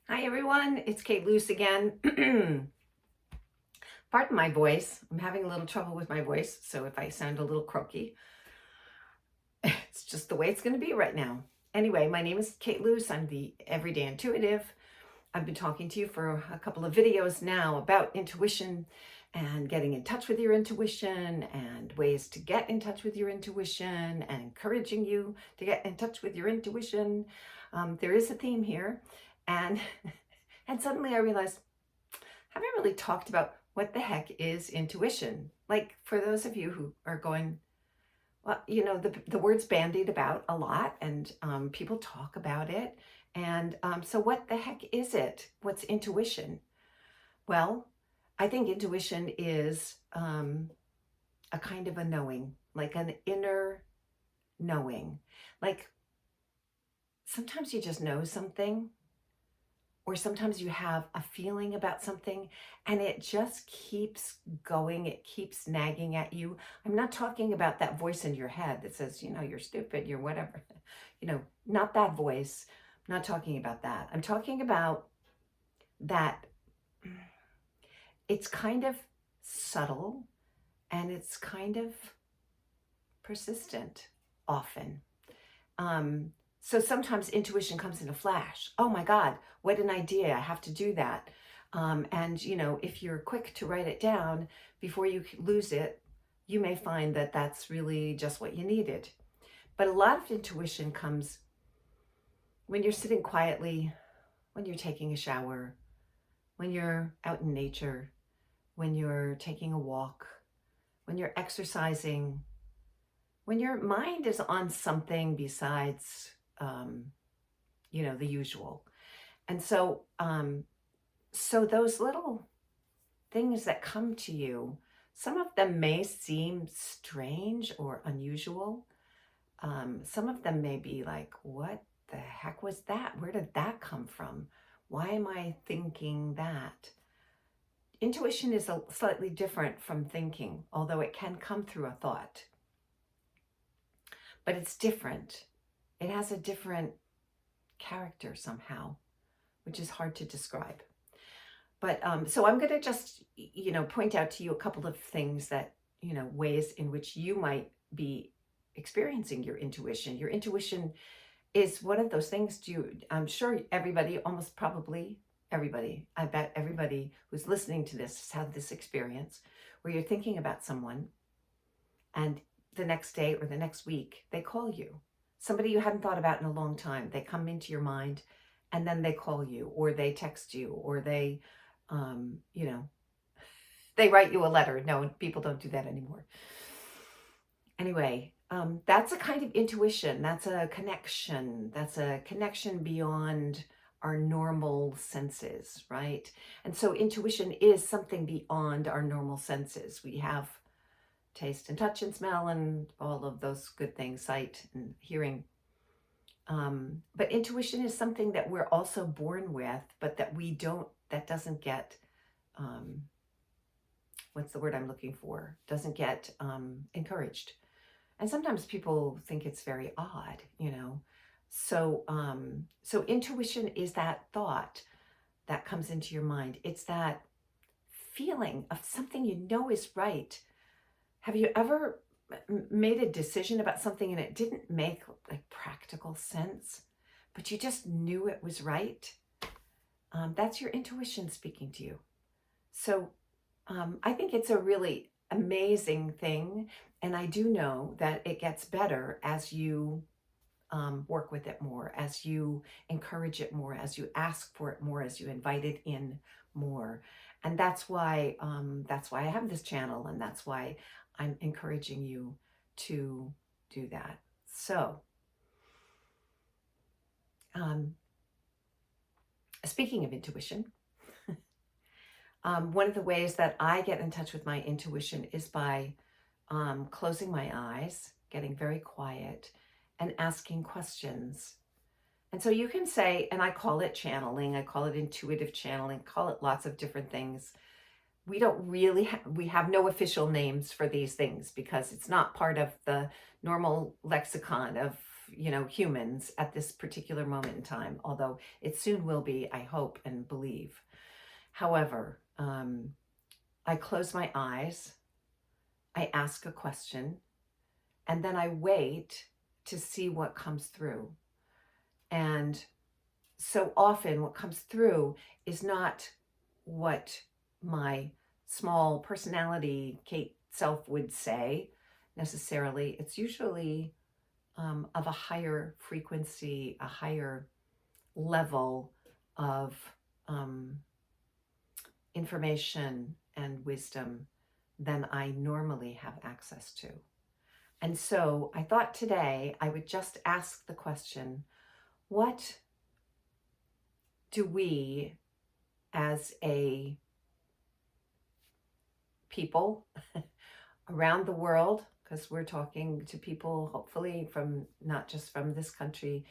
Hi everyone, it's Kate Luce again. Pardon my voice. I'm having a little trouble with my voice, so if I sound a little croaky, it's just the way it's going to be right now. Anyway, my name is Kate Luce. I'm the Everyday Intuitive. I've been talking to you for a couple of videos now about intuition and getting in touch with your intuition and ways to get in touch with your intuition and encouraging you to get in touch with your intuition. There is a theme here, and and suddenly I realized, haven't really talked about what the heck is intuition. Like, for those of you who are going, well, the word's bandied about a lot, and people talk about it. And so what the heck is it? What's intuition? Well, I think intuition is a kind of a knowing, like an inner knowing. Like, sometimes you just know something, or sometimes you have a feeling about something and it just keeps going, it keeps nagging at you. I'm not talking about that voice in your head that says, you're stupid, you're whatever. Not that voice. I'm not talking about that. I'm talking about that it's kind of subtle and it's kind of persistent often. Um, so sometimes intuition comes in a flash. Oh my God, what an idea. I have to do that. And if you're quick to write it down before you lose it, you may find that that's really just what you needed. But a lot of intuition comes when you're sitting quietly, when you're taking a shower, when you're out in nature, when you're taking a walk, when you're exercising, when your mind is on something besides the usual. And so those little things that come to you, some of them may seem strange or unusual. Some of them may be like, what the heck was that? Where did that come from? Why am I thinking that? Intuition is slightly different from thinking, although it can come through a thought. But it's different. It has a different character somehow, which is hard to describe. But so I'm going to just, point out to you a couple of things that, ways in which you might be experiencing your intuition. Your intuition is one of those things. I'm sure everybody, almost probably everybody, I bet everybody who's listening to this has had this experience where you're thinking about someone and the next day or the next week, they call you. Somebody you hadn't thought about in a long time. They come into your mind and then they call you, or they text you, or they, um, you know, they write you a letter. No, people don't do that anymore. Anyway, that's a kind of intuition. That's a connection. That's a connection beyond our normal senses, right? And so intuition is something beyond our normal senses. We have taste and touch and smell and all of those good things, sight and hearing. But intuition is something that we're also born with, but that doesn't get, what's the word I'm looking for? Doesn't get encouraged. And sometimes people think it's very odd. So intuition is that thought that comes into your mind. It's that feeling of something is right. Have you ever made a decision about something and it didn't make like practical sense, but you just knew it was right? That's your intuition speaking to you. So I think it's a really amazing thing. And I do know that it gets better as you work with it more, as you encourage it more, as you ask for it more, as you invite it in more. And that's why I have this channel, and that's why I'm encouraging you to do that. So, speaking of intuition, one of the ways that I get in touch with my intuition is by closing my eyes, getting very quiet, and asking questions. And so you can say, and I call it channeling, I call it intuitive channeling, call it lots of different things. We don't really we have no official names for these things because it's not part of the normal lexicon of humans at this particular moment in time, although it soon will be, I hope and believe. However, I close my eyes, I ask a question, and then I wait to see what comes through. And so often what comes through is not what my small personality Kate self would say necessarily. It's usually of a higher frequency, a higher level of information and wisdom than I normally have access to. And so I thought today I would just ask the question, what do we as a people around the world, because we're talking to people hopefully from not just from this country,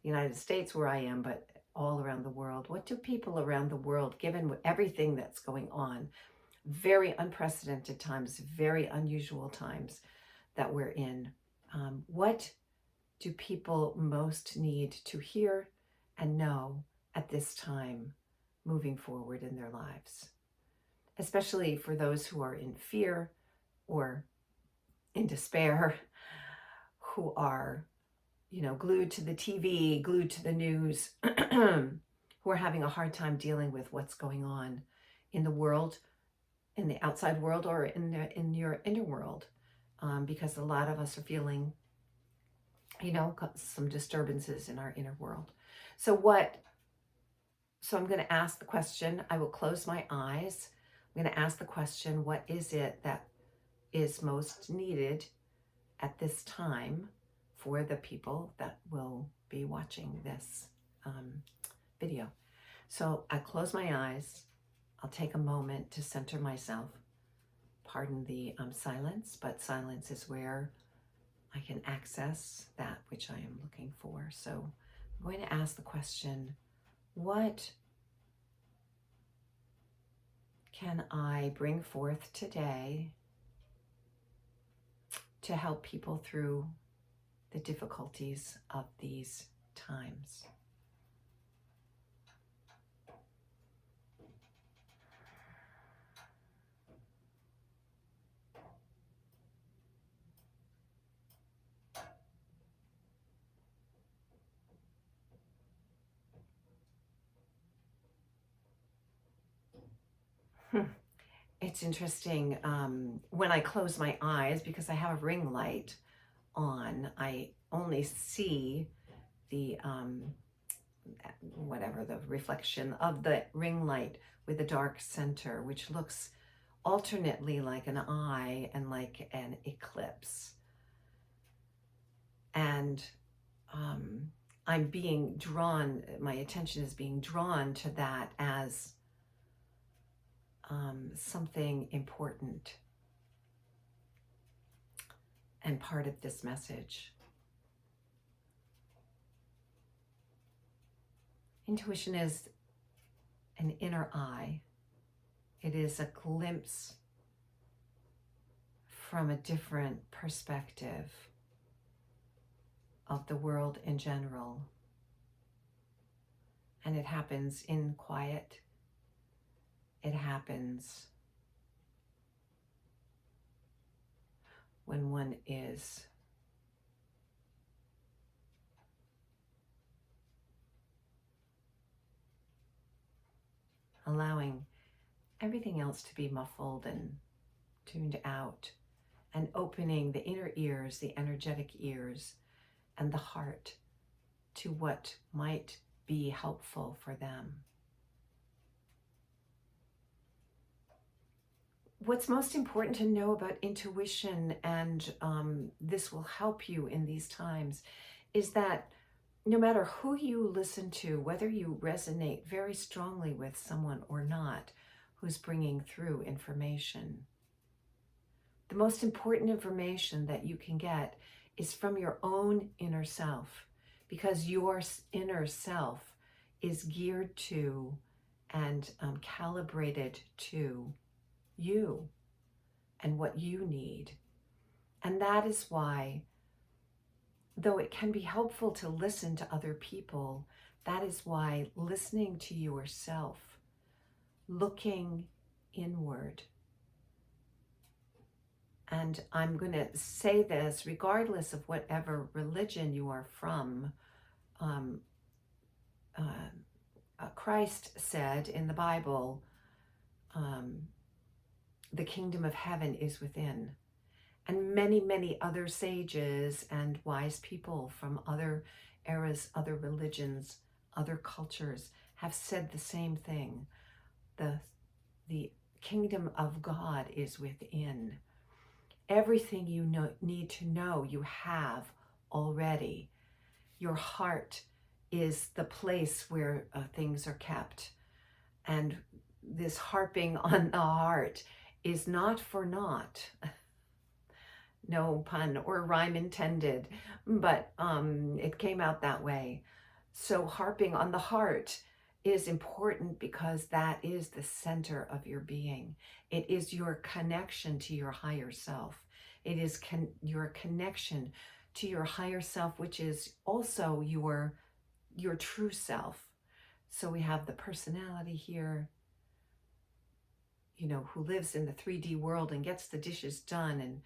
the United States where I am, but all around the world. What do people around the world, given everything that's going on, very unprecedented times, very unusual times that we're in, what do people most need to hear and know at this time moving forward in their lives? Especially for those who are in fear or in despair, who are, glued to the TV, glued to the news, who are having a hard time dealing with what's going on in the world, in the outside world, or in your inner world, because a lot of us are feeling, some disturbances in our inner world. So I'm going to ask the question. I will close my eyes. I'm going to ask the question, what is it that is most needed at this time for the people that will be watching this video? So I close my eyes. I'll take a moment to center myself. Pardon the silence, but silence is where I can access that which I am looking for. So I'm going to ask the question, what can I bring forth today to help people through the difficulties of these times? It's interesting. When I close my eyes, because I have a ring light on, I only see the the reflection of the ring light with a dark center, which looks alternately like an eye and like an eclipse. And I'm being drawn, my attention is being drawn to that as something important and part of this message. Intuition is an inner eye. It is a glimpse from a different perspective of the world in general. And it happens in quiet. It happens when one is allowing everything else to be muffled and tuned out, and opening the inner ears, the energetic ears, and the heart to what might be helpful for them. What's most important to know about intuition, and this will help you in these times, is that no matter who you listen to, whether you resonate very strongly with someone or not who's bringing through information, the most important information that you can get is from your own inner self, because your inner self is geared to and calibrated to you and what you need. And that is why though it can be helpful to listen to other people, that is why listening to yourself, looking inward, and I'm going to say this regardless of whatever religion you are from. um, Christ said in the Bible, um, the kingdom of heaven is within. And many, many other sages and wise people from other eras, other religions, other cultures have said the same thing. The kingdom of God is within. Everything you need to know, you have already. Your heart is the place where things are kept. And this harping on the heart is not for naught. No pun or rhyme intended, but it came out that way. So harping on the heart is important because that is the center of your being. It is your connection to your higher self. It is your connection to your higher self, which is also your true self. So we have the personality here, who lives in the 3D world and gets the dishes done and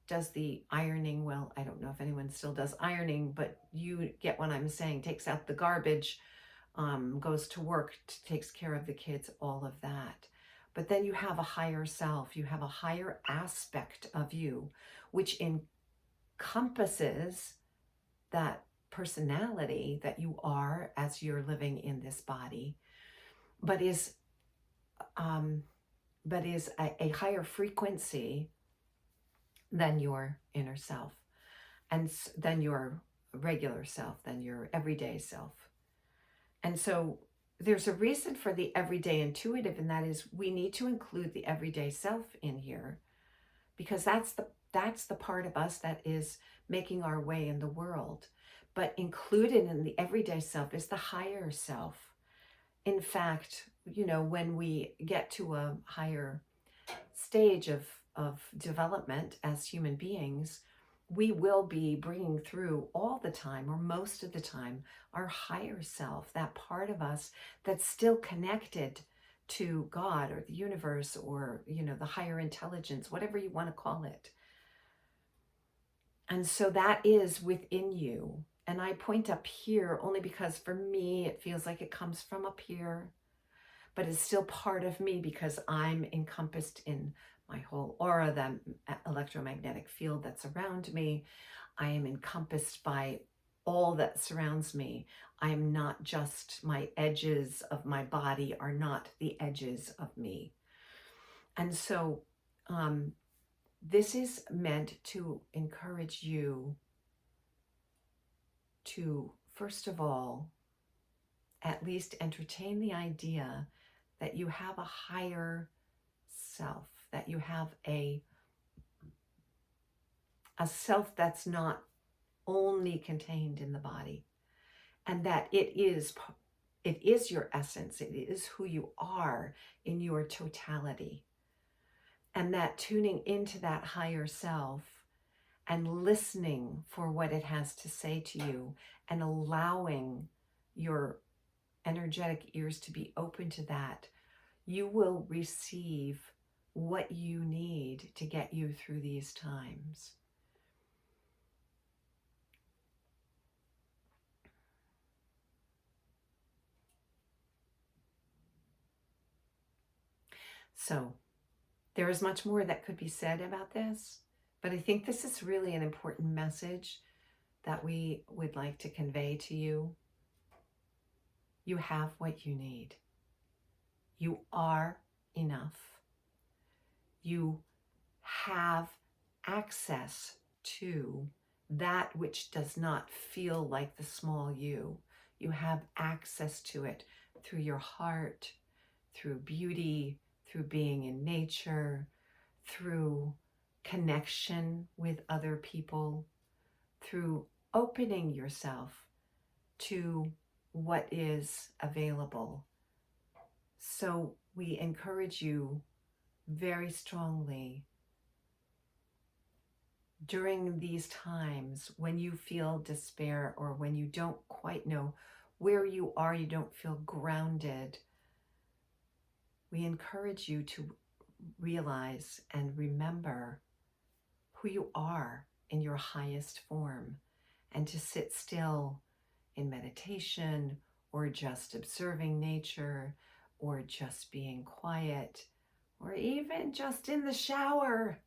does the ironing. Well, I don't know if anyone still does ironing, but you get what I'm saying. Takes out the garbage, goes to work, takes care of the kids, all of that. But then you have a higher self. You have a higher aspect of you, which encompasses that personality that you are as you're living in this body, but is a higher frequency than your inner self, and than your regular self, than your everyday self. And so there's a reason for the everyday intuitive, and that is we need to include the everyday self in here, because that's the part of us that is making our way in the world. But included in the everyday self is the higher self. In fact, when we get to a higher stage of development as human beings, we will be bringing through all the time, or most of the time, our higher self, that part of us that's still connected to God or the universe, or the higher intelligence, whatever you want to call it. And so that is within you. And I point up here only because for me it feels like it comes from up here, but it's still part of me because I'm encompassed in my whole aura, the electromagnetic field that's around me. I am encompassed by all that surrounds me. I am not just, my edges of my body are not the edges of me. And so this is meant to encourage you to, first of all, at least entertain the idea that you have a higher self, that you have a self that's not only contained in the body, and that it is your essence, it is who you are in your totality. And that tuning into that higher self and listening for what it has to say to you, and allowing your energetic ears to be open to that, you will receive what you need to get you through these times. So there is much more that could be said about this, but I think this is really an important message that we would like to convey to you. You have what you need. You are enough. You have access to that which does not feel like the small you. You have access to it through your heart, through beauty, through being in nature, through connection with other people, through opening yourself to what is available. So we encourage you very strongly during these times when you feel despair or when you don't quite know where you are, you don't feel grounded, we encourage you to realize and remember who you are in your highest form, and to sit still in meditation or just observing nature or just being quiet or even just in the shower,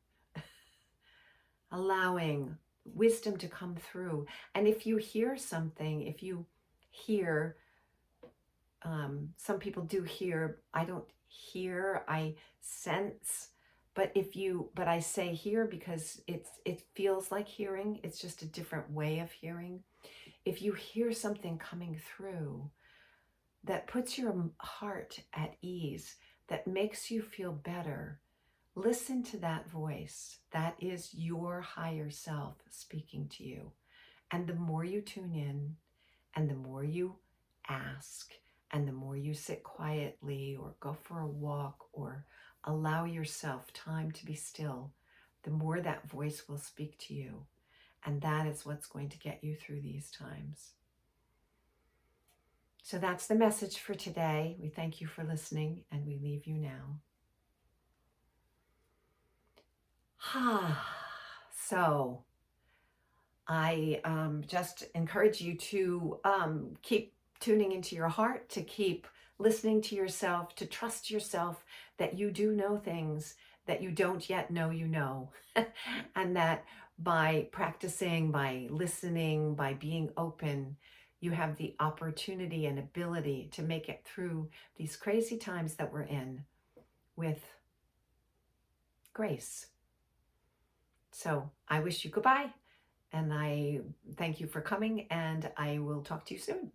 allowing wisdom to come through. And if you hear something, if you hear, some people do hear, I don't hear, I sense, but I say hear because it feels like hearing. It's just a different way of hearing. If you hear something coming through that puts your heart at ease, that makes you feel better, listen to that voice. That is your higher self speaking to you. And the more you tune in, and the more you ask, and the more you sit quietly or go for a walk or allow yourself time to be still, the more that voice will speak to you. And that is what's going to get you through these times. So that's the message for today. We thank you for listening, and we leave you now. So I just encourage you to keep tuning into your heart, to keep listening to yourself, to trust yourself that you do know things that you don't yet know you know. And that by practicing, by listening, by being open, you have the opportunity and ability to make it through these crazy times that we're in with grace. So I wish you goodbye, and I thank you for coming, and I will talk to you soon.